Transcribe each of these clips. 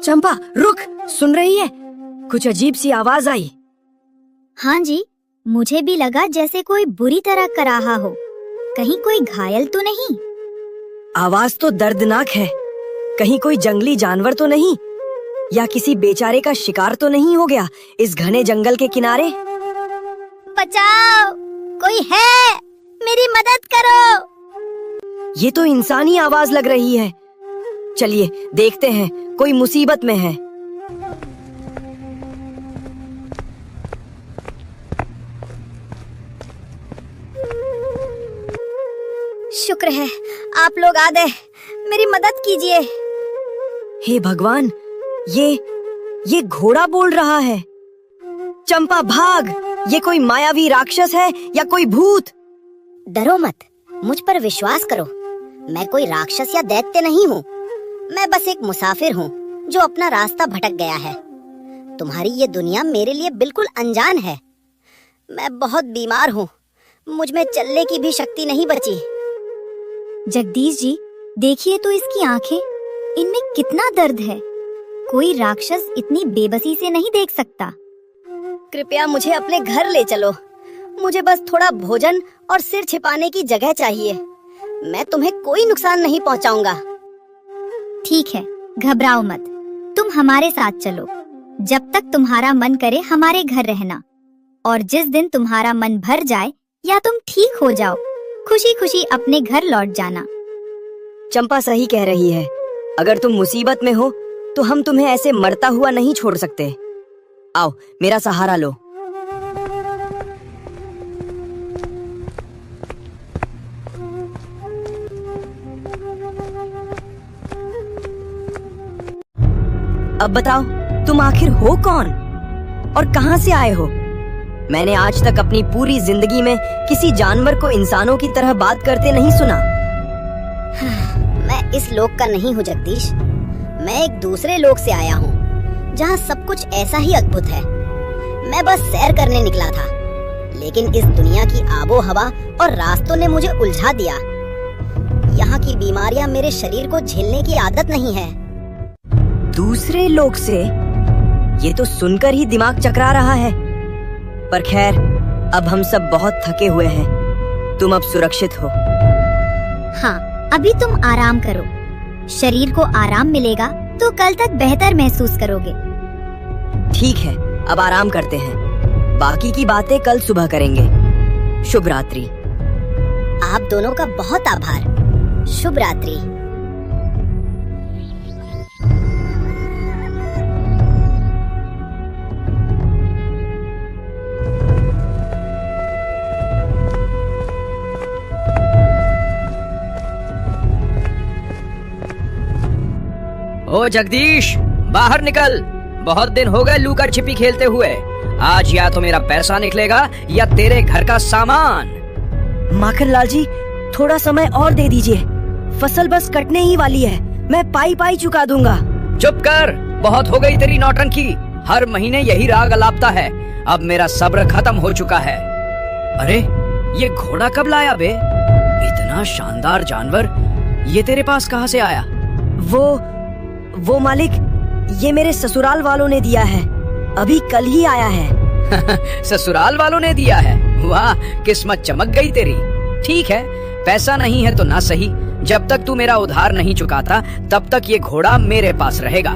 चंपा रुक, सुन रही है? कुछ अजीब सी आवाज आई। हाँ जी, मुझे भी लगा जैसे कोई बुरी तरह कर रहा हो। कहीं कोई घायल तो नहीं? आवाज तो दर्दनाक है। कहीं कोई जंगली जानवर तो नहीं, या किसी बेचारे का शिकार तो नहीं हो गया इस घने जंगल के किनारे? बचाओ, कोई है? मेरी मदद करो। ये तो इंसानी आवाज लग रही है। चलिए देखते हैं, कोई मुसीबत में है। शुक्र है आप लोग आ गए, मेरी मदद कीजिए। हे भगवान, ये घोड़ा बोल रहा है। चंपा भाग, ये कोई मायावी राक्षस है या कोई भूत? डरो मत, मुझ पर विश्वास करो। मैं कोई राक्षस या दैत्य नहीं हूँ। मैं बस एक मुसाफिर हूँ जो अपना रास्ता भटक गया है। तुम्हारी ये दुनिया मेरे लिए बिल्कुल अनजान है। मैं बहुत बीमार हूँ, मुझ में चलने की भी शक्ति नहीं बची। जगदीश जी, देखिए तो इसकी आंखें, इनमें कितना दर्द है। कोई राक्षस इतनी बेबसी से नहीं देख सकता। कृपया मुझे अपने घर ले चलो। मुझे बस थोड़ा भोजन और सिर छिपाने की जगह चाहिए। मैं तुम्हें कोई नुकसान नहीं पहुंचाऊंगा। ठीक है, घबराओ मत, तुम हमारे साथ चलो। जब तक तुम्हारा मन करे हमारे घर रहना, और जिस दिन तुम्हारा मन भर जाए या तुम ठीक हो जाओ, खुशी खुशी अपने घर लौट जाना। चंपा सही कह रही है। अगर तुम मुसीबत में हो तो हम तुम्हें ऐसे मरता हुआ नहीं छोड़ सकते। आओ, मेरा सहारा लो। अब बताओ, तुम आखिर हो कौन और कहां से आए हो? मैंने आज तक अपनी पूरी जिंदगी में किसी जानवर को इंसानों की तरह बात करते नहीं सुना। मैं इस लोक का नहीं हूँ जगदीश। मैं एक दूसरे लोक से आया हूँ, जहाँ सब कुछ ऐसा ही अद्भुत है। मैं बस सैर करने निकला था, लेकिन इस दुनिया की आबो हवा और रास्तों ने मुझे उलझा दिया। यहाँ की बीमारियाँ मेरे शरीर को झेलने की आदत नहीं है। दूसरे लोक से? ये तो सुनकर ही दिमाग चकरा रहा है। पर खैर, अब हम सब बहुत थके हुए हैं। तुम अब सुरक्षित हो। हाँ, अभी तुम आराम करो। शरीर को आराम मिलेगा तो कल तक बेहतर महसूस करोगे। ठीक है, अब आराम करते हैं। बाकी की बातें कल सुबह करेंगे। शुभ रात्रि। आप दोनों का बहुत आभार। शुभ रात्रि। ओ जगदीश, बाहर निकल। बहुत दिन हो गए लुका छिपी खेलते हुए। आज या तो मेरा पैसा निकलेगा या तेरे घर का सामान। माखनलाल जी, थोड़ा समय और दे दीजिए। फसल बस कटने ही वाली है। मैं पाई पाई चुका दूंगा। चुप कर, बहुत हो गई तेरी नौटंकी। हर महीने यही राग अलापता है। अब मेरा सब्र खत्म हो चुका है। अरे, ये घोड़ा कब लाया बे? इतना शानदार जानवर ये तेरे पास कहाँ से आया? वो मालिक, ये मेरे ससुराल वालों ने दिया है। अभी कल ही आया है। ससुराल वालों ने दिया है? वाह, किस्मत चमक गई तेरी। ठीक है, पैसा नहीं है तो ना सही। जब तक तू मेरा उधार नहीं चुकाता तब तक ये घोड़ा मेरे पास रहेगा।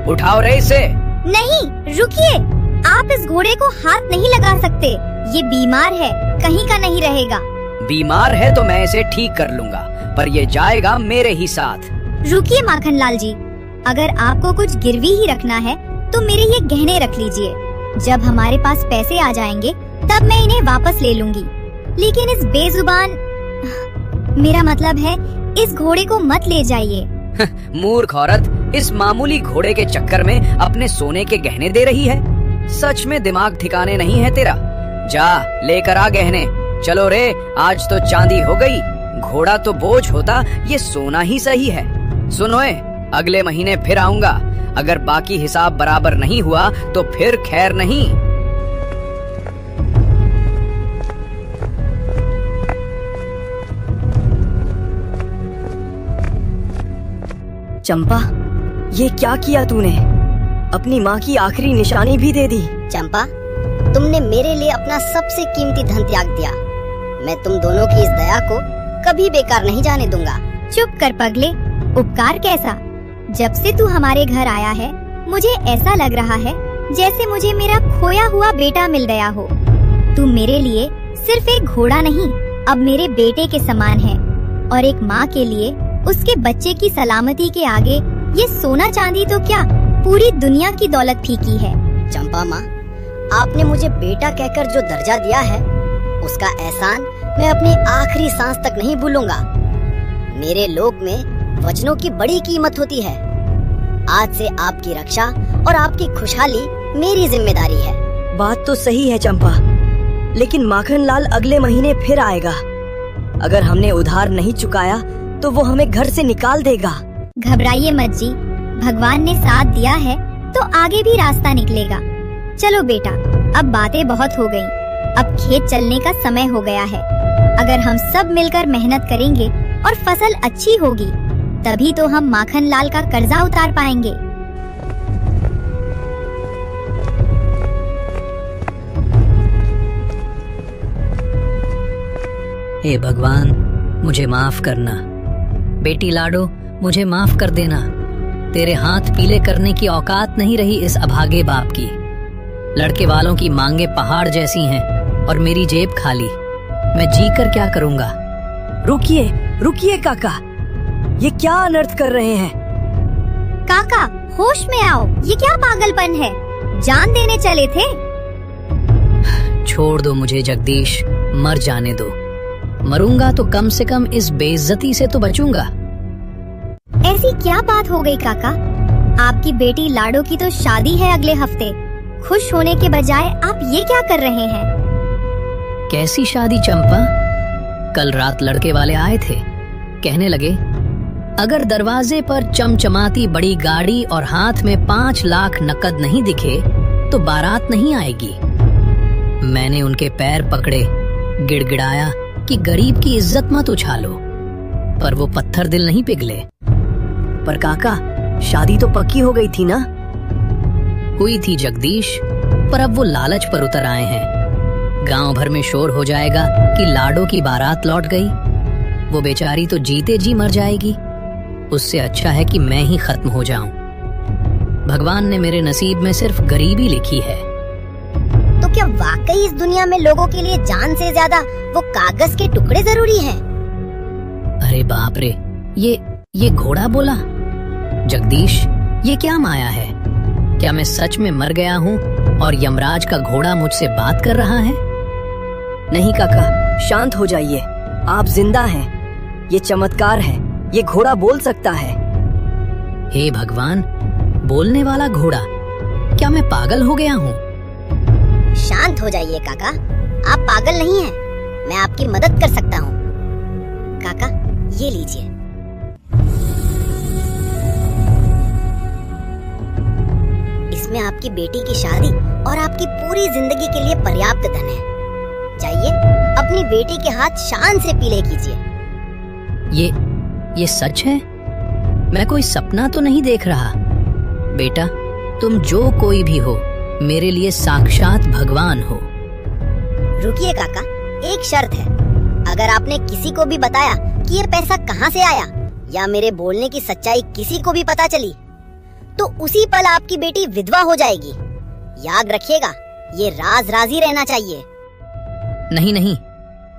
उठाओ रे इसे। नहीं, रुकिए। आप इस घोड़े को हाथ नहीं लगा सकते। ये बीमार है, कहीं का नहीं रहेगा। बीमार है तो मैं इसे ठीक कर लूंगा, पर ये जाएगा मेरे ही साथ। रुकिए माखनलाल जी, अगर आपको कुछ गिरवी ही रखना है तो मेरे ये गहने रख लीजिए। जब हमारे पास पैसे आ जाएंगे तब मैं इन्हें वापस ले लूंगी। लेकिन इस बेजुबान, मेरा मतलब है इस घोड़े को मत ले जाइए। मूर्ख औरत, इस मामूली घोड़े के चक्कर में अपने सोने के गहने दे रही है। सच में दिमाग ठिकाने नहीं है तेरा। जा लेकर आ गहने। चलो रे, आज तो चांदी हो गई। घोड़ा तो बोझ होता, ये सोना ही सही है। सुनो, अगले महीने फिर आऊंगा। अगर बाकी हिसाब बराबर नहीं हुआ तो फिर खैर नहीं। चंपा, ये क्या किया तूने? अपनी माँ की आखिरी निशानी भी दे दी। चंपा, तुमने मेरे लिए अपना सबसे कीमती धन त्याग दिया। मैं तुम दोनों की इस दया को कभी बेकार नहीं जाने दूंगा। चुप कर पगले, उपकार कैसा? जब से तू हमारे घर आया है मुझे ऐसा लग रहा है जैसे मुझे मेरा खोया हुआ बेटा मिल गया हो। तू मेरे लिए सिर्फ एक घोड़ा नहीं, अब मेरे बेटे के समान है। और एक माँ के लिए उसके बच्चे की सलामती के आगे ये सोना चांदी तो क्या, पूरी दुनिया की दौलत फीकी है। चंपा माँ, आपने मुझे बेटा कहकर जो दर्जा दिया है उसका एहसान मैं अपनी आखिरी सांस तक नहीं भूलूंगा। मेरे लोक में वचनों की बड़ी कीमत होती है। आज से आपकी रक्षा और आपकी खुशहाली मेरी जिम्मेदारी है। बात तो सही है चंपा, लेकिन माखन लाल अगले महीने फिर आएगा। अगर हमने उधार नहीं चुकाया तो वो हमें घर से निकाल देगा। घबराइए मत जी, भगवान ने साथ दिया है तो आगे भी रास्ता निकलेगा। चलो बेटा, अब बातें बहुत हो गयी, अब खेत चलने का समय हो गया है। अगर हम सब मिलकर मेहनत करेंगे और फसल अच्छी होगी तभी तो हम माखन लाल का कर्जा उतार पाएंगे। हे भगवान, मुझे माफ करना। बेटी लाडो, मुझे माफ कर देना। तेरे हाथ पीले करने की औकात नहीं रही इस अभागे बाप की। लड़के वालों की मांगे पहाड़ जैसी हैं और मेरी जेब खाली। मैं जी कर क्या करूंगा? रुकिए, रुकिए काका, ये क्या अनर्थ कर रहे हैं? काका, होश में आओ, ये क्या पागलपन है? जान देने चले थे। छोड़ दो मुझे जगदीश, मर जाने दो। मरूंगा तो कम से कम इस बेइज्जती से तो बचूंगा। ऐसी क्या बात हो गई काका? आपकी बेटी लाडो की तो शादी है अगले हफ्ते। खुश होने के बजाय आप ये क्या कर रहे हैं? कैसी शादी चंपा? कल रात लड़के वाले आए थे, कहने लगे अगर दरवाजे पर चमचमाती बड़ी गाड़ी और हाथ में 5 लाख नकद नहीं दिखे तो बारात नहीं आएगी। मैंने उनके पैर पकड़े, गिड़गिड़ाया कि गरीब की इज्जत मत उछालो, पर वो पत्थर दिल नहीं पिघले। पर काका, शादी तो पक्की हो गई थी ना? हुई थी जगदीश, पर अब वो लालच पर उतर आए हैं। गांव भर में शोर हो जाएगा कि लाडो की बारात लौट गई। वो बेचारी तो जीते जी मर जाएगी। उससे अच्छा है कि मैं ही खत्म हो जाऊं। भगवान ने मेरे नसीब में सिर्फ गरीबी लिखी है। तो क्या वाकई इस दुनिया में लोगों के लिए जान से ज्यादा वो कागज के टुकड़े जरूरी हैं? अरे बाप रे, ये घोड़ा बोला। जगदीश, ये क्या माया है? क्या मैं सच में मर गया हूँ और यमराज का घोड़ा मुझसे बात कर रहा है? नहीं काका, शांत हो जाइए। आप जिंदा हैं। ये चमत्कार है, ये घोड़ा बोल सकता है। हे भगवान, बोलने वाला घोड़ा! क्या मैं पागल हो गया हूँ? शांत हो जाइए काका, आप पागल नहीं हैं। मैं आपकी मदद कर सकता हूँ। काका, ये लीजिए। इसमें आपकी बेटी की शादी और आपकी पूरी जिंदगी के लिए पर्याप्त धन है। जाइए, अपनी बेटी के हाथ शान से पीले कीजिए। ये सच है? मैं कोई सपना तो नहीं देख रहा। बेटा, तुम जो कोई भी हो, मेरे लिए साक्षात भगवान हो। रुकिए काका, एक शर्त है। अगर आपने किसी को भी बताया कि ये पैसा कहाँ से आया या मेरे बोलने की सच्चाई किसी को भी पता चली तो उसी पल आपकी बेटी विधवा हो जाएगी। याद रखिएगा, ये राज राज ही रहना चाहिए। नहीं,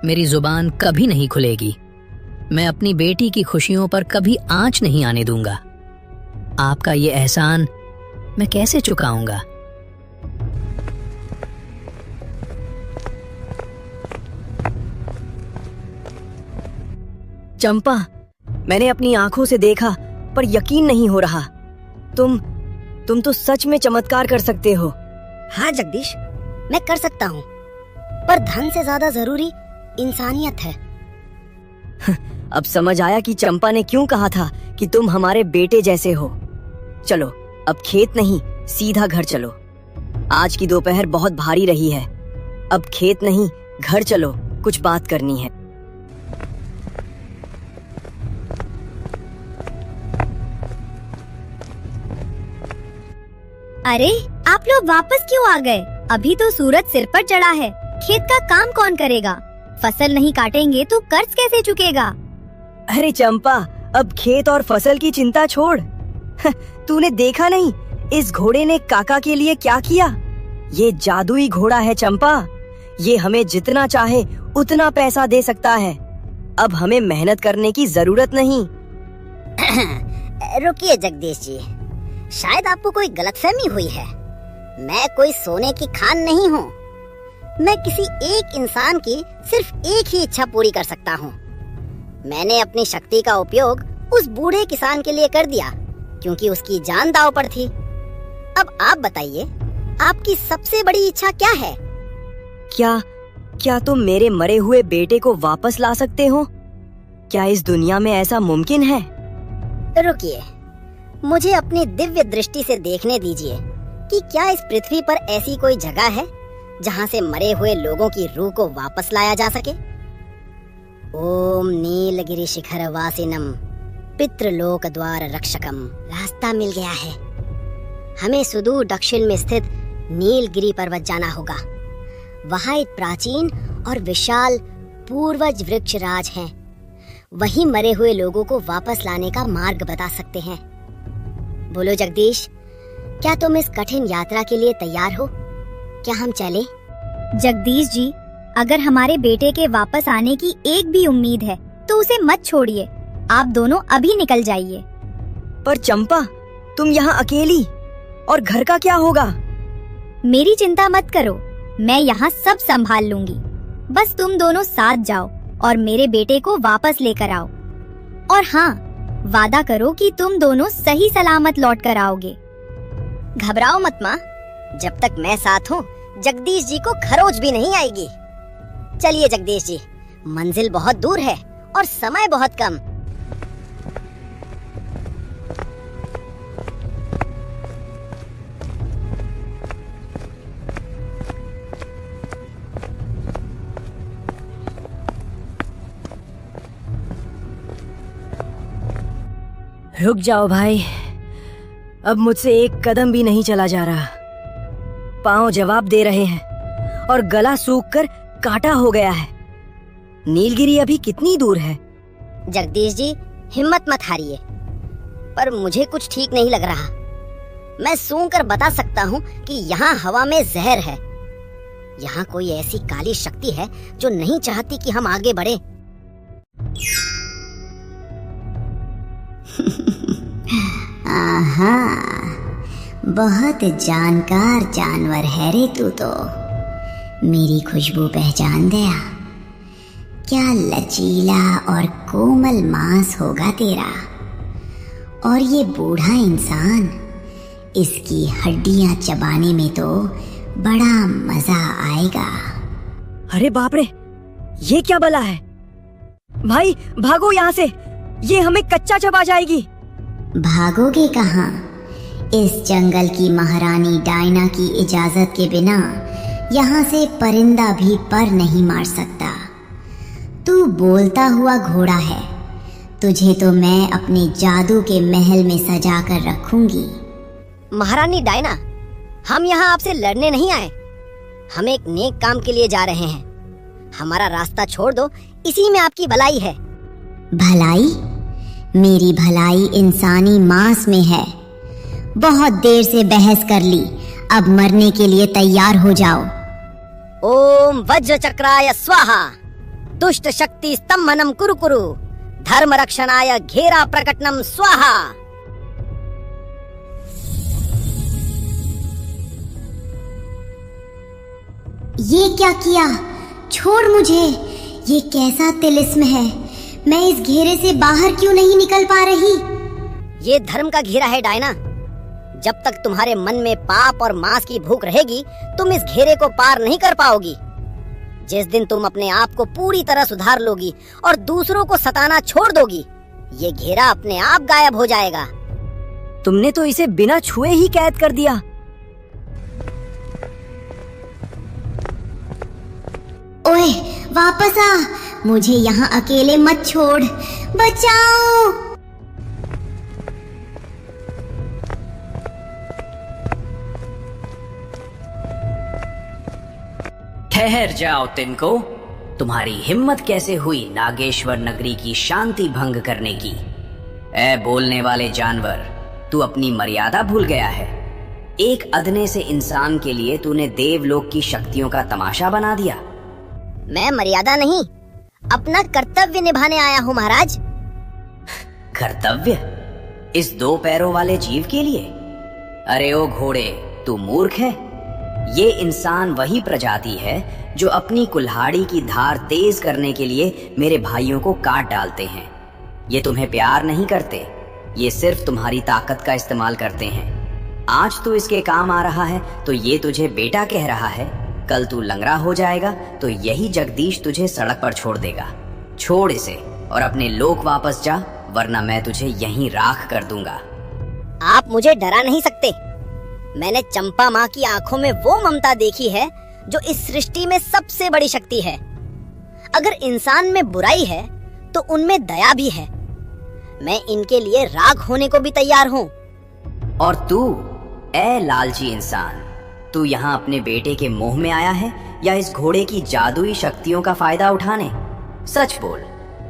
मेरी जुबान कभी नहीं खुलेगी। मैं अपनी बेटी की खुशियों पर कभी आंच नहीं आने दूंगा। आपका ये एहसान मैं कैसे चुकाऊंगा? चंपा, मैंने अपनी आंखों से देखा पर यकीन नहीं हो रहा। तुम तो सच में चमत्कार कर सकते हो। हाँ जगदीश, मैं कर सकता हूँ, पर धन से ज्यादा जरूरी इंसानियत है। अब समझ आया कि चंपा ने क्यों कहा था कि तुम हमारे बेटे जैसे हो। चलो, अब खेत नहीं, सीधा घर चलो। आज की दोपहर बहुत भारी रही है। अब खेत नहीं, घर चलो, कुछ बात करनी है। अरे आप लोग वापस क्यों आ गए? अभी तो सूरज सिर पर चढ़ा है। खेत का काम कौन करेगा? फसल नहीं काटेंगे तो कर्ज कैसे चुकेगा? अरे चंपा, अब खेत और फसल की चिंता छोड़। तूने देखा नहीं इस घोड़े ने काका के लिए क्या किया? ये जादुई घोड़ा है चंपा। ये हमें जितना चाहे उतना पैसा दे सकता है। अब हमें मेहनत करने की जरूरत नहीं। रुकिए जगदीश जी, शायद आपको कोई गलतफहमी हुई है। मैं कोई सोने की खान नहीं हूँ। मैं किसी एक इंसान की सिर्फ एक ही इच्छा पूरी कर सकता हूँ। मैंने अपनी शक्ति का उपयोग उस बूढ़े किसान के लिए कर दिया क्योंकि उसकी जान दांव पर थी। अब आप बताइए, आपकी सबसे बड़ी इच्छा क्या है? क्या तुम मेरे मरे हुए बेटे को वापस ला सकते हो? क्या इस दुनिया में ऐसा मुमकिन है? रुकिए, मुझे अपनी दिव्य दृष्टि से देखने दीजिए कि क्या इस पृथ्वी पर ऐसी कोई जगह है जहाँ से मरे हुए लोगों की रूह को वापस लाया जा सके। ओम नीलगिरि शिखर वासिनम पितृलोक द्वार रक्षकम। रास्ता मिल गया है। हमें सुदूर दक्षिण में स्थित नीलगिरि पर्वत जाना होगा। वहाँ एक प्राचीन और विशाल पूर्वज वृक्ष राज है। वहीं मरे हुए लोगों को वापस लाने का मार्ग बता सकते हैं। बोलो जगदीश, क्या तुम इस कठिन यात्रा के लिए तैयार हो? क्या हम चलें? जगदीश जी, अगर हमारे बेटे के वापस आने की एक भी उम्मीद है तो उसे मत छोड़िए। आप दोनों अभी निकल जाइए। पर चंपा, तुम यहाँ अकेली, और घर का क्या होगा? मेरी चिंता मत करो, मैं यहाँ सब संभाल लूंगी। बस तुम दोनों साथ जाओ और मेरे बेटे को वापस लेकर आओ। और हाँ, वादा करो कि तुम दोनों सही सलामत लौट कर आओगे। घबराओ मत माँ, जब तक मैं साथ हूँ जगदीश जी को खरोच भी नहीं आएगी। चलिए जगदीश जी, मंजिल बहुत दूर है और समय बहुत कम। रुक जाओ भाई, अब मुझसे एक कदम भी नहीं चला जा रहा। पांव जवाब दे रहे हैं और गला सूखकर कांटा हो गया है। नीलगिरी अभी कितनी दूर है? जगदीश जी, हिम्मत मत हारिए, पर मुझे कुछ ठीक नहीं लग रहा। मैं सूंघ कर बता सकता हूँ कि यहाँ हवा में जहर है। यहाँ कोई ऐसी काली शक्ति है जो नहीं चाहती कि हम आगे बढ़े। आहा, बहुत जानकार जानवर है रे तू तो। मेरी खुशबू पहचान गया। क्या लचीला और कोमल मांस होगा तेरा। और ये बूढ़ा इंसान, इसकी हड्डियां चबाने में तो बड़ा मजा आएगा। अरे बाप रे, ये क्या बला है? भाई भागो यहाँ से, ये हमें कच्चा चबा जाएगी। भागोगे कहाँ? इस जंगल की महारानी डायना की इजाजत के बिना यहाँ से परिंदा भी पर नहीं मार सकता। तू बोलता हुआ घोड़ा है, तुझे तो मैं अपने जादू के महल में सजा कर रखूंगी। महारानी डायना, हम यहाँ आपसे लड़ने नहीं आए। हम एक नेक काम के लिए जा रहे हैं। हमारा रास्ता छोड़ दो, इसी में आपकी भलाई है। भलाई? मेरी भलाई इंसानी मांस में है। बहुत देर से बहस कर ली, अब मरने के लिए तैयार हो जाओ। ओम वज्र चक्राय स्वाहा, दुष्ट शक्ति स्तंभनम कुरु कुरु, धर्म रक्षणाय घेरा प्रकटनम स्वाहा। ये क्या किया? छोड़ मुझे। ये कैसा तिलिस्म है? मैं इस घेरे से बाहर क्यों नहीं निकल पा रही? ये धर्म का घेरा है डायना। जब तक तुम्हारे मन में पाप और मांस की भूख रहेगी, तुम इस घेरे को पार नहीं कर पाओगी। जिस दिन तुम अपने आप को पूरी तरह सुधार लोगी और दूसरों को सताना छोड़ दोगी, ये घेरा अपने आप गायब हो जाएगा। तुमने तो इसे बिना छुए ही कैद कर दिया। ओए, वापस आ, मुझे यहाँ अकेले मत छोड़। बचाओ। ठहर जाओ तिनको। तुम्हारी हिम्मत कैसे हुई नागेश्वर नगरी की शांति भंग करने की? ए बोलने वाले जानवर, तू अपनी मर्यादा भूल गया है। एक अदने से इंसान के लिए तूने देवलोक की शक्तियों का तमाशा बना दिया। मैं मर्यादा नहीं, अपना कर्तव्य निभाने आया हूँ महाराज। कर्तव्य? इस 2 पैरों वाले जीव के लिए? अरे ओ घोड़े, तू मूर्ख है। ये इंसान वही प्रजाति है जो अपनी कुल्हाड़ी की धार तेज करने के लिए मेरे भाइयों को काट डालते हैं। ये तुम्हें प्यार नहीं करते, ये सिर्फ तुम्हारी ताकत का इस्तेमाल करते हैं। आज तू इसके काम आ रहा है तो ये तुझे बेटा कह रहा है, कल तू लंगड़ा हो जाएगा तो यही जगदीश तुझे सड़क पर छोड़ देगा। छोड़ इसे और अपने लोक वापस जा, वरना मैं तुझे यहीं राख कर दूंगा। आप मुझे डरा नहीं सकते। मैंने चंपा माँ की आंखों में वो ममता देखी है जो इस सृष्टि में सबसे बड़ी शक्ति है। अगर इंसान में बुराई है तो उनमें दया भी है। मैं इनके लिए राख होने को भी तैयार हूँ। और तू, ए लालची इंसान, तू यहाँ अपने बेटे के मोह में आया है या इस घोड़े की जादुई शक्तियों का फायदा उठाने? सच बोल,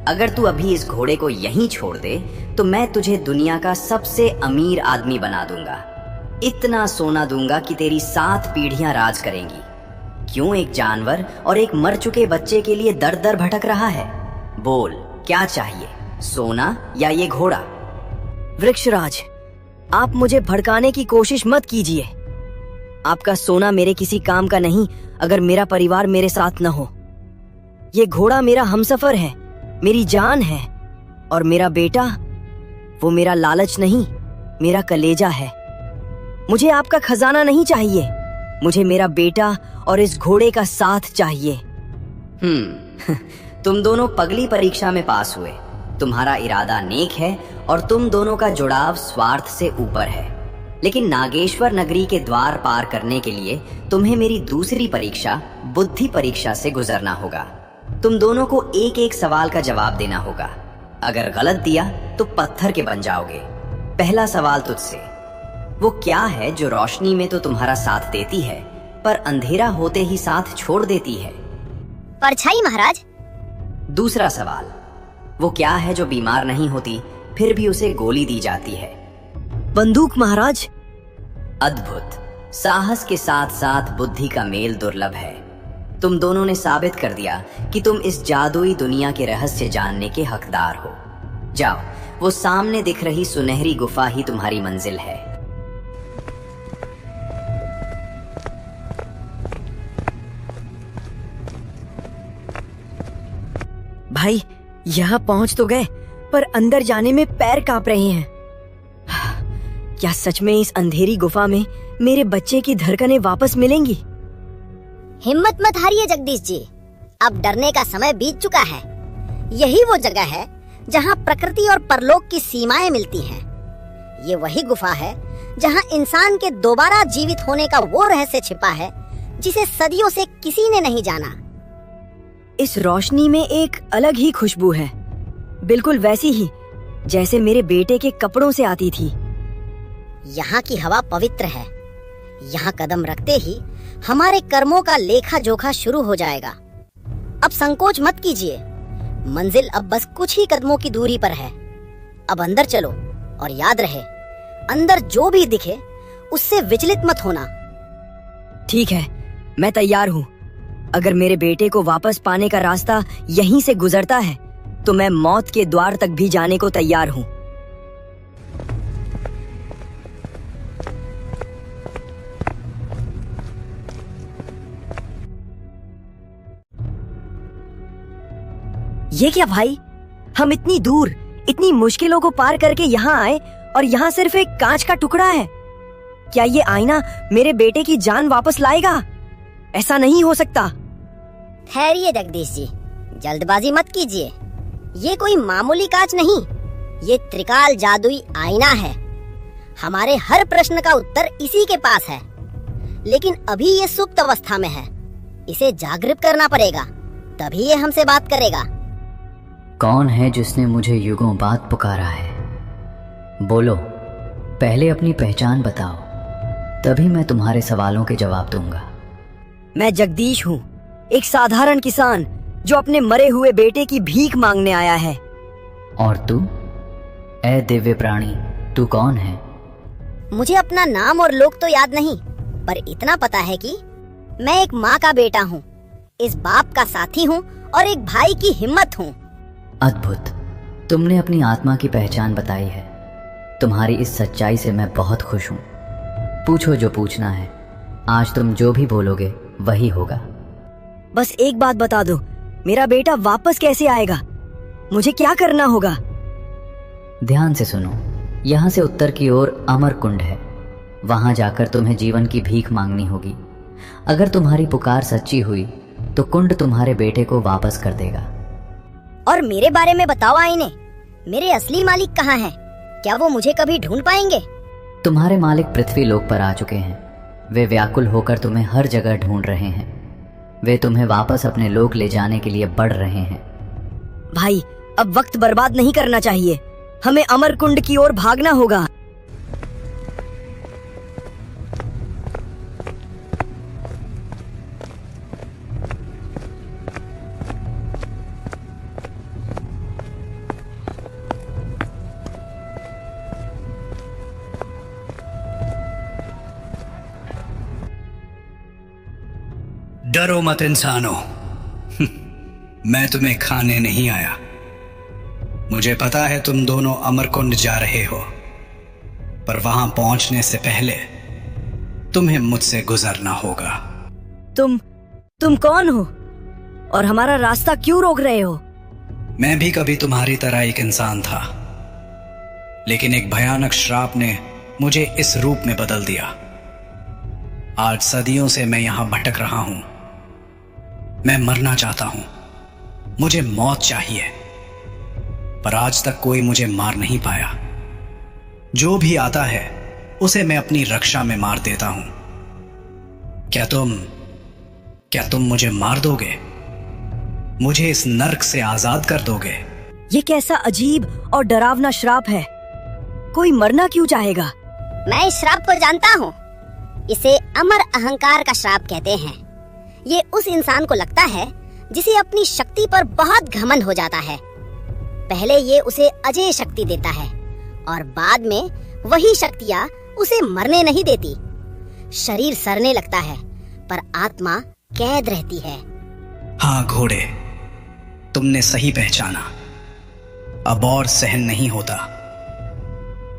अगर तू अभी इस घोड़े को यहीं छोड़ दे तो मैं तुझे दुनिया का सबसे अमीर आदमी बना दूंगा। इतना सोना दूंगा कि तेरी 7 पीढ़ियां राज करेंगी। क्यों एक जानवर और एक मर चुके बच्चे के लिए दर दर भटक रहा है? बोल, क्या चाहिए, सोना या ये घोड़ा? वृक्षराज, आप मुझे भड़काने की कोशिश मत कीजिए। आपका सोना मेरे किसी काम का नहीं अगर मेरा परिवार मेरे साथ न हो। ये घोड़ा मेरा हमसफर है, मेरी जान है, और मेरा बेटा, वो मेरा लालच नहीं, मेरा कलेजा है। मुझे आपका खजाना नहीं चाहिए, मुझे मेरा बेटा और इस घोड़े का साथ चाहिए। तुम दोनों पगली परीक्षा में पास हुए। तुम्हारा इरादा नेक है और तुम दोनों का जुड़ाव स्वार्थ से ऊपर है, लेकिन नागेश्वर नगरी के द्वार पार करने के लिए तुम्हें मेरी दूसरी परीक्षा, बुद्धि परीक्षा से गुजरना होगा। तुम दोनों को एक एक सवाल का जवाब देना होगा। अगर गलत दिया तो पत्थर के बन जाओगे। पहला सवाल तुझसे, वो क्या है जो रोशनी में तो तुम्हारा साथ देती है पर अंधेरा होते ही साथ छोड़ देती है? परछाई महाराज। दूसरा सवाल, वो क्या है जो बीमार नहीं होती फिर भी उसे गोली दी जाती है? बंदूक महाराज। अद्भुत। साहस के साथ साथ बुद्धि का मेल दुर्लभ है। तुम दोनों ने साबित कर दिया कि तुम इस जादुई दुनिया के रहस्य जानने के हकदार हो। जाओ, वो सामने दिख रही सुनहरी गुफा ही तुम्हारी मंजिल है। भाई, यहाँ पहुंच तो गए पर अंदर जाने में पैर कांप रहे हैं। क्या सच में इस अंधेरी गुफा में मेरे बच्चे की धड़कनें वापस मिलेंगी? हिम्मत मत हारिए जगदीश जी, अब डरने का समय बीत चुका है। यही वो जगह है जहाँ प्रकृति और परलोक की सीमाएं मिलती हैं। ये वही गुफा है जहाँ इंसान के दोबारा जीवित होने का वो रहस्य छिपा है जिसे सदियों से किसी ने नहीं जाना। इस रोशनी में एक अलग ही खुशबू है, बिल्कुल वैसी ही जैसे मेरे बेटे के कपड़ों से आती थी। यहाँ की हवा पवित्र है। यहाँ कदम रखते ही हमारे कर्मों का लेखा जोखा शुरू हो जाएगा। अब संकोच मत कीजिए, मंजिल अब बस कुछ ही कदमों की दूरी पर है। अब अंदर चलो और याद रहे, अंदर जो भी दिखे उससे विचलित मत होना। ठीक है, मैं तैयार हूँ। अगर मेरे बेटे को वापस पाने का रास्ता यहीं से गुजरता है तो मैं मौत के द्वार तक भी जाने को तैयार हूँ। ये क्या भाई, हम इतनी दूर, इतनी मुश्किलों को पार करके यहाँ आए और यहाँ सिर्फ एक कांच का टुकड़ा है। क्या ये आईना मेरे बेटे की जान वापस लाएगा? ऐसा नहीं हो सकता। ठहरिए जगदीश जी, जल्दबाजी मत कीजिए। ये कोई मामूली कांच नहीं, ये त्रिकाल जादुई आईना है। हमारे हर प्रश्न का उत्तर इसी के पास है, लेकिन अभी ये सुप्त अवस्था में है। इसे जागृत करना पड़ेगा, तभी ये हमसे बात करेगा। कौन है जिसने मुझे युगों बाद पुकारा है? बोलो, पहले अपनी पहचान बताओ, तभी मैं तुम्हारे सवालों के जवाब दूंगा। मैं जगदीश हूँ, एक साधारण किसान जो अपने मरे हुए बेटे की भीख मांगने आया है। और तू, ए दिव्य प्राणी, तू कौन है? मुझे अपना नाम और लोग तो याद नहीं, पर इतना पता है कि मैं एक माँ का बेटा हूँ, इस बाप का साथी हूँ और एक भाई की हिम्मत हूँ। अद्भुत, तुमने अपनी आत्मा की पहचान बताई है। तुम्हारी इस सच्चाई से मैं बहुत खुश हूँ। पूछो जो पूछना है, आज तुम जो भी बोलोगे वही होगा। बस एक बात बता दो, मेरा बेटा वापस कैसे आएगा? मुझे क्या करना होगा? ध्यान से सुनो। यहाँ से उत्तर की ओर अमर कुंड है। वहां जाकर तुम्हें जीवन की भीख मांगनी होगी। अगर तुम्हारी पुकार सच्ची हुई तो कुंड तुम्हारे बेटे को वापस कर देगा। और मेरे बारे में बताओ आईने, मेरे असली मालिक कहाँ हैं? क्या वो मुझे कभी ढूंढ पाएंगे? तुम्हारे मालिक पृथ्वी लोक पर आ चुके हैं। वे व्याकुल होकर तुम्हें हर जगह ढूंढ रहे हैं। वे तुम्हें वापस अपने लोक ले जाने के लिए बढ़ रहे हैं। भाई, अब वक्त बर्बाद नहीं करना चाहिए। हमें अमर कुंड की ओर भागना होगा। डरो मत इंसानों, मैं तुम्हें खाने नहीं आया। मुझे पता है तुम दोनों अमरकुंड जा रहे हो, पर वहां पहुंचने से पहले तुम्हें मुझसे गुजरना होगा। तुम कौन हो और हमारा रास्ता क्यों रोक रहे हो? मैं भी कभी तुम्हारी तरह एक इंसान था, लेकिन एक भयानक श्राप ने मुझे इस रूप में बदल दिया। आज सदियों से मैं यहां भटक रहा हूं। मैं मरना चाहता हूं, मुझे मौत चाहिए, पर आज तक कोई मुझे मार नहीं पाया। जो भी आता है उसे मैं अपनी रक्षा में मार देता हूं। क्या तुम मुझे मार दोगे? मुझे इस नर्क से आजाद कर दोगे? ये कैसा अजीब और डरावना श्राप है। कोई मरना क्यों चाहेगा? मैं इस श्राप को जानता हूँ। इसे अमर अहंकार का श्राप कहते हैं। ये उस इंसान को लगता है जिसे अपनी शक्ति पर बहुत घमंड हो जाता है। पहले ये उसे अजेय शक्ति देता है और बाद में वही शक्तियाँ उसे मरने नहीं देती। शरीर सड़ने लगता है पर आत्मा कैद रहती है। हाँ घोड़े, तुमने सही पहचाना। अब और सहन नहीं होता,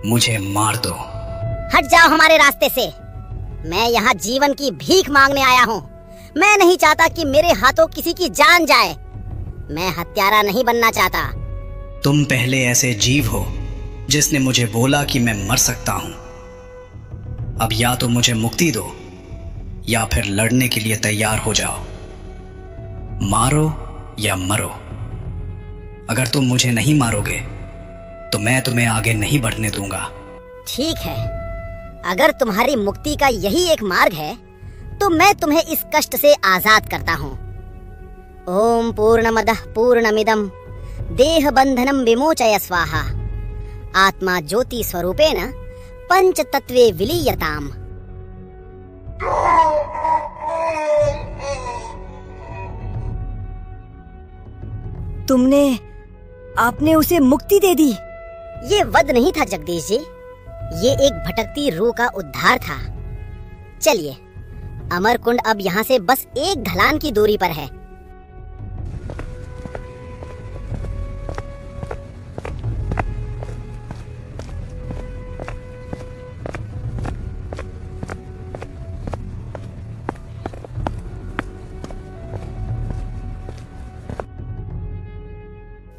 मुझे मार दो। हट जाओ हमारे रास्ते से। मैं यहाँ जीवन की भीख मांगने आया हूँ। मैं नहीं चाहता कि मेरे हाथों किसी की जान जाए। मैं हत्यारा नहीं बनना चाहता। तुम पहले ऐसे जीव हो जिसने मुझे बोला कि मैं मर सकता हूं। अब या तो मुझे मुक्ति दो या फिर लड़ने के लिए तैयार हो जाओ। मारो या मरो। अगर तुम मुझे नहीं मारोगे तो मैं तुम्हें आगे नहीं बढ़ने दूंगा। ठीक है, अगर तुम्हारी मुक्ति का यही एक मार्ग है तो मैं तुम्हें इस कष्ट से आजाद करता हूँ। ओम पूर्णमदः पूर्णमिदं देह बंधनम विमोचय स्वाहा आत्मा ज्योति स्वरूपेण पंच तत्वे विलीयताम। आपने उसे मुक्ति दे दी। ये वध नहीं था जगदीश जी, ये एक भटकती रूह का उद्धार था। चलिए, अमरकुंड अब यहाँ से बस एक ढलान की दूरी पर है।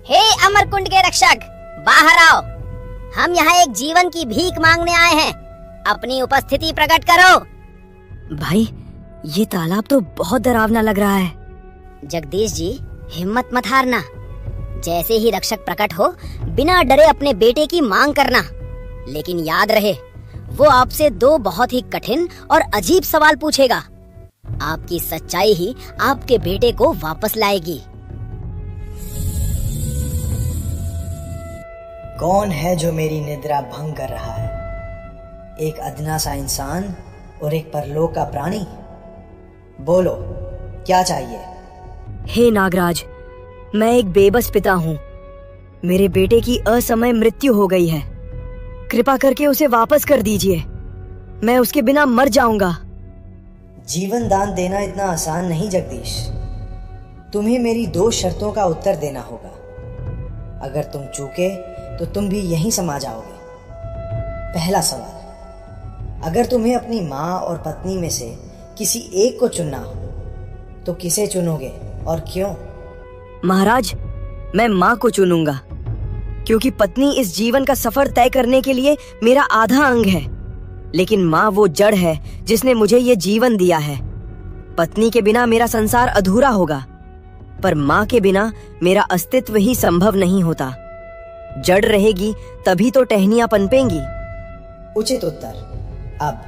हे अमरकुंड के रक्षक, बाहर आओ। हम यहाँ एक जीवन की भीख मांगने आए हैं। अपनी उपस्थिति प्रकट करो। भाई, ये तालाब तो बहुत डरावना लग रहा है। जगदीश जी, हिम्मत मत हारना। जैसे ही रक्षक प्रकट हो, बिना डरे अपने बेटे की मांग करना। लेकिन याद रहे, वो आपसे दो बहुत ही कठिन और अजीब सवाल पूछेगा। आपकी सच्चाई ही आपके बेटे को वापस लाएगी। कौन है जो मेरी निद्रा भंग कर रहा है? एक अदना सा इंसान और एक परलोक का प्राणी? बोलो, क्या चाहिए? हे नागराज, मैं एक बेबस पिता हूँ। मेरे बेटे की असमय मृत्यु हो गई है। कृपा करके उसे वापस कर दीजिए। मैं उसके बिना मर जाऊंगा। जीवन दान देना इतना आसान नहीं जगदीश। तुम्हें मेरी 2 शर्तों का उत्तर देना होगा। अगर तुम चूके तो तुम भी यहीं समा जाओगे। पहला सवाल, अगर तुम्हें अपनी माँ और पत्नी में से किसी एक को चुनना हो तो किसे चुनोगे और क्यों? महाराज, मैं माँ को चुनूंगा, क्योंकि पत्नी इस जीवन का सफर तय करने के लिए मेरा आधा अंग है, लेकिन माँ वो जड़ है जिसने मुझे ये जीवन दिया है। पत्नी के बिना मेरा संसार अधूरा होगा, पर माँ के बिना मेरा अस्तित्व ही संभव नहीं होता। जड़ रहेगी तभी तो टहनियां पनपेंगी। उचित उत्तर। अब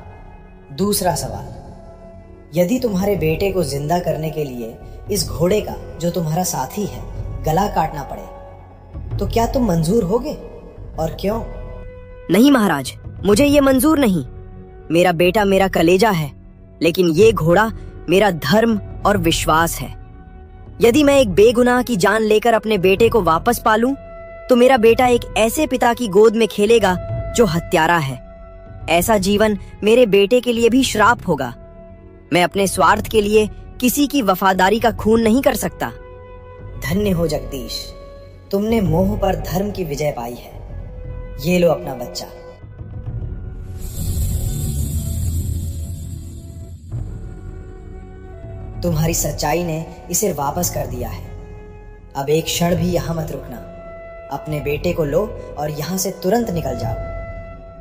दूसरा सवाल, यदि तुम्हारे बेटे को जिंदा करने के लिए इस घोड़े का, जो तुम्हारा साथी है, गला काटना पड़े तो क्या तुम मंजूर होगे और क्यों? नहीं महाराज, मुझे ये मंजूर नहीं। मेरा बेटा मेरा कलेजा है, लेकिन ये घोड़ा मेरा धर्म और विश्वास है। यदि मैं एक बेगुनाह की जान लेकर अपने बेटे को वापस पालूं, तो मेरा बेटा एक ऐसे पिता की गोद में खेलेगा जो हत्यारा है। ऐसा जीवन मेरे बेटे के लिए भी श्राप होगा। मैं अपने स्वार्थ के लिए किसी की वफादारी का खून नहीं कर सकता। धन्य हो जगदीश, तुमने मोह पर धर्म की विजय पाई है। ये लो अपना बच्चा। तुम्हारी सच्चाई ने इसे वापस कर दिया है। अब एक क्षण भी यहाँ मत रुकना। अपने बेटे को लो और यहाँ से तुरंत निकल जाओ।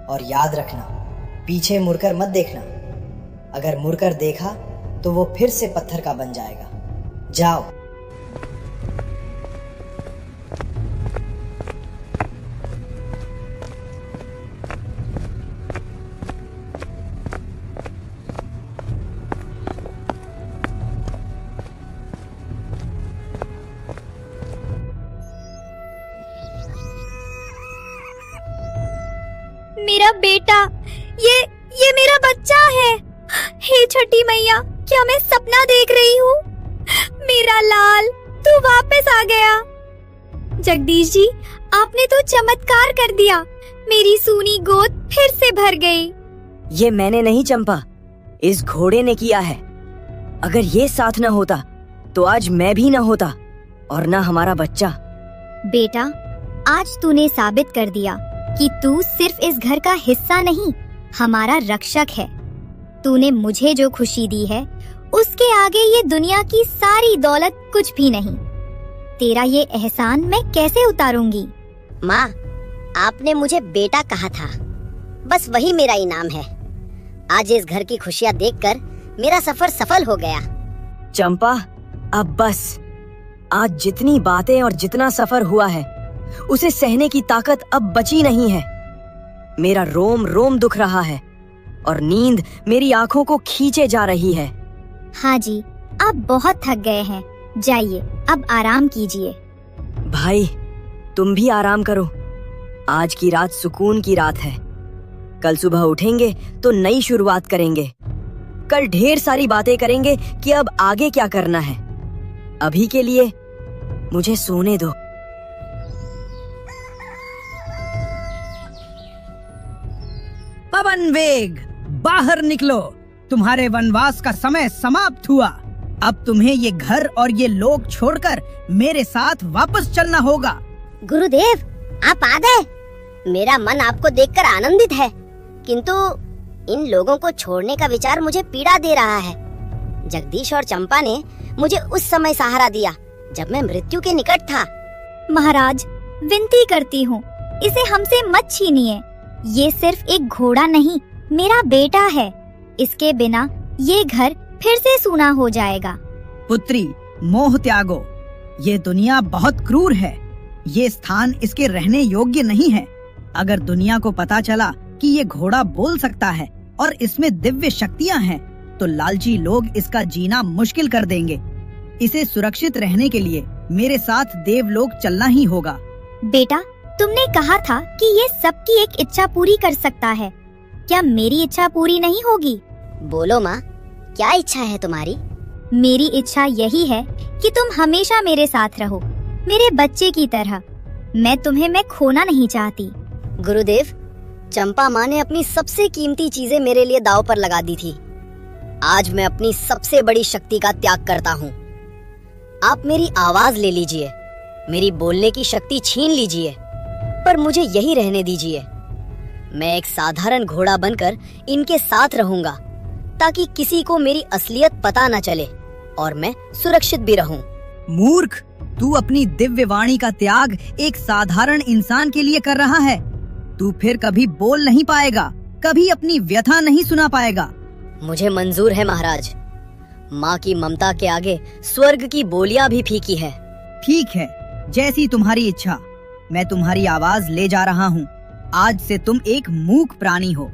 और याद रखना, पीछे मुड़कर मत देखना। अगर मुड़कर देखा तो वो फिर से पत्थर का बन जाएगा। जाओ। मेरा बेटा, ये मेरा बच्चा है। हे छठी मैया, क्या मैं सपना देख रही हूँ? मेरा लाल, तू वापस आ गया। जगदीश जी, आपने तो चमत्कार कर दिया। मेरी सूनी गोद फिर से भर गई। ये मैंने नहीं चंपा, इस घोड़े ने किया है। अगर ये साथ न होता तो आज मैं भी न होता और न हमारा बच्चा। बेटा, आज तूने साबित कर दिया कि तू सिर्फ इस घर का हिस्सा नहीं, हमारा रक्षक है। तूने मुझे जो खुशी दी है, उसके आगे ये दुनिया की सारी दौलत कुछ भी नहीं। तेरा ये एहसान मैं कैसे उतारूंगी? माँ, आपने मुझे बेटा कहा था, बस वही मेरा इनाम है। आज इस घर की खुशियाँ देखकर मेरा सफर सफल हो गया। चंपा, अब बस। आज जितनी बातें और जितना सफर हुआ है, उसे सहने की ताकत अब बची नहीं है। मेरा रोम रोम दुख रहा है और नींद मेरी आंखों को खींचे जा रही है। हाँ जी, आप बहुत थक गए हैं। जाइए, अब आराम कीजिए। भाई, तुम भी आराम करो। आज की रात सुकून की रात है। कल सुबह उठेंगे तो नई शुरुआत करेंगे। कल ढेर सारी बातें करेंगे कि अब आगे क्या करना है। अभी के लिए मुझे सोने दो। पवन वेग, बाहर निकलो। तुम्हारे वनवास का समय समाप्त हुआ। अब तुम्हें ये घर और ये लोग छोड़कर मेरे साथ वापस चलना होगा। गुरुदेव, आप आ गए। मेरा मन आपको देखकर आनंदित है, किंतु इन लोगों को छोड़ने का विचार मुझे पीड़ा दे रहा है। जगदीश और चंपा ने मुझे उस समय सहारा दिया जब मैं मृत्यु के निकट था। महाराज, विनती करती हूँ, इसे हमसे मत छीनिए। ये सिर्फ एक घोड़ा नहीं, मेरा बेटा है। इसके बिना ये घर फिर से सूना हो जाएगा। पुत्री, मोह त्यागो। ये दुनिया बहुत क्रूर है। ये स्थान इसके रहने योग्य नहीं है। अगर दुनिया को पता चला कि ये घोड़ा बोल सकता है और इसमें दिव्य शक्तियाँ हैं, तो लालची लोग इसका जीना मुश्किल कर देंगे। इसे सुरक्षित रहने के लिए मेरे साथ देवलोक चलना ही होगा। बेटा, तुमने कहा था कि ये सबकी एक इच्छा पूरी कर सकता है। क्या मेरी इच्छा पूरी नहीं होगी? बोलो माँ, क्या इच्छा है तुम्हारी? मेरी इच्छा यही है कि तुम हमेशा मेरे साथ रहो, मेरे बच्चे की तरह। मैं तुम्हें खोना नहीं चाहती। गुरुदेव, चंपा माँ ने अपनी सबसे कीमती चीजें मेरे लिए दांव पर लगा दी थी। आज मैं अपनी सबसे बड़ी शक्ति का त्याग करता हूँ। आप मेरी आवाज ले लीजिए, मेरी बोलने की शक्ति छीन लीजिए, पर मुझे यही रहने दीजिए। मैं एक साधारण घोड़ा बनकर इनके साथ रहूंगा, ताकि किसी को मेरी असलियत पता न चले और मैं सुरक्षित भी रहूं। मूर्ख, तू अपनी दिव्य वाणी का त्याग एक साधारण इंसान के लिए कर रहा है। तू फिर कभी बोल नहीं पाएगा, कभी अपनी व्यथा नहीं सुना पाएगा। मुझे मंजूर है महाराज। माँ की ममता के आगे स्वर्ग की बोलियां भी फीकी है। ठीक है, जैसी तुम्हारी इच्छा। मैं तुम्हारी आवाज ले जा रहा हूँ। आज से तुम एक मूक प्राणी हो।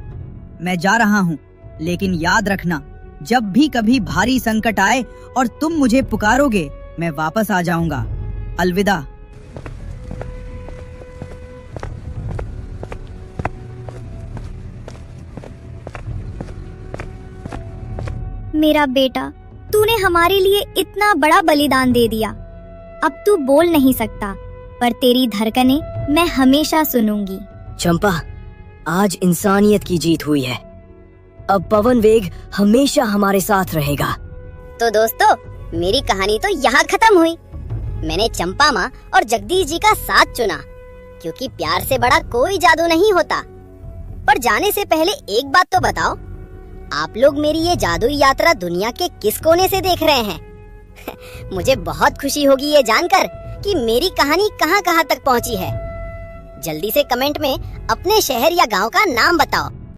मैं जा रहा हूँ, लेकिन याद रखना, जब भी कभी भारी संकट आए और तुम मुझे पुकारोगे, मैं वापस आ जाऊंगा। अलविदा। मेरा बेटा, तूने हमारे लिए इतना बड़ा बलिदान दे दिया। अब तू बोल नहीं सकता, पर तेरी धड़कनें मैं हमेशा सुनूंगी। चंपा, आज इंसानियत की जीत हुई है। अब पवन वेग हमेशा हमारे साथ रहेगा। तो दोस्तों, मेरी कहानी तो यहाँ खत्म हुई। मैंने चंपा माँ और जगदीश जी का साथ चुना, क्योंकि प्यार से बड़ा कोई जादू नहीं होता। पर जाने से पहले एक बात तो बताओ, आप लोग मेरी ये जादुई यात्रा दुनिया के किस कोने से देख रहे हैं? मुझे बहुत खुशी होगी ये जानकर कि मेरी कहानी कहाँ-कहाँ तक पहुँची है। जल्दी से कमेंट में अपने शहर या गांव का नाम बताओ।